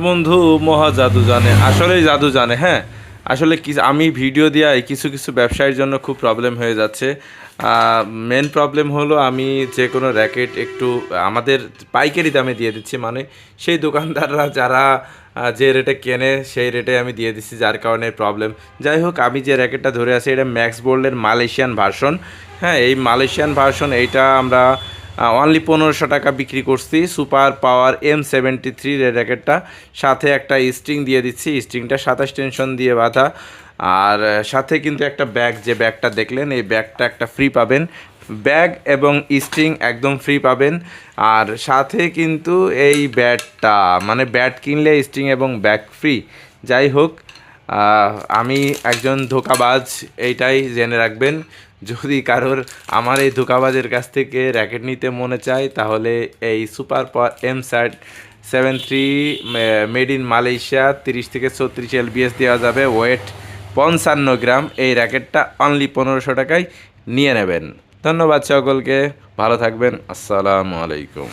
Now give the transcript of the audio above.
বন্ধু মহা জাদু জানে, আসলেই জাদু জানে। হ্যাঁ, আসলে কি আমি ভিডিও দিয়ে কিছু কিছু ব্যবসায়ীর জন্য খুব প্রবলেম হয়ে যাচ্ছে। মেন প্রবলেম হলো আমি যে কোনো র্যাকেট একটু আমাদের পাইকারি দামে দিয়ে দিচ্ছি, মানে সেই দোকানদাররা যারা যে রেটে কেনে সেই রেটে আমি দিয়ে দিচ্ছি, যার কারণে প্রবলেম। যাই হোক, আমি যে র্যাকেটটা ধরে আছি এটা ম্যাক্স বোল্ডের মালয়েশিয়ান ভার্সন। হ্যাঁ, এই মালয়েশিয়ান ভার্সন এইটা আমরা অনলি 1500 টাকা বিক্রি করছি। সুপার পাওয়ার M73 র্যাকেটটা, সাথে একটা স্ট্রিং দিয়ে দিচ্ছি, স্ট্রিংটা 27 টেনশন দিয়ে বাঁধা। আর সাথে কিন্তু একটা ব্যাগ, যে ব্যাগটা দেখলেন এই ব্যাগটা একটা ফ্রি পাবেন, ব্যাগ এবং স্ট্রিং একদম ফ্রি পাবেন। আর সাথে কিন্তু এই ব্যাটটা, মানে ব্যাট কিনলে স্ট্রিং এবং ব্যাগ ফ্রি। যাই হোক, আমি একজন ধোঁকাবাজ, এইটাই জেনে রাখবেন। যদি কারোর আমার এই ধোঁকাবাজের কাছ থেকে র্যাকেট নিতে মনে চায়, তাহলে এই super power M73 made in Malaysia 30 থেকে 36 LBS দেওয়া যাবে, ওয়েট 55 গ্রাম। এই র্যাকেটটা অনলি 1500 টাকায় নিয়ে নেবেন। ধন্যবাদ সকলকে, ভালো থাকবেন, আসসালামু আলাইকুম।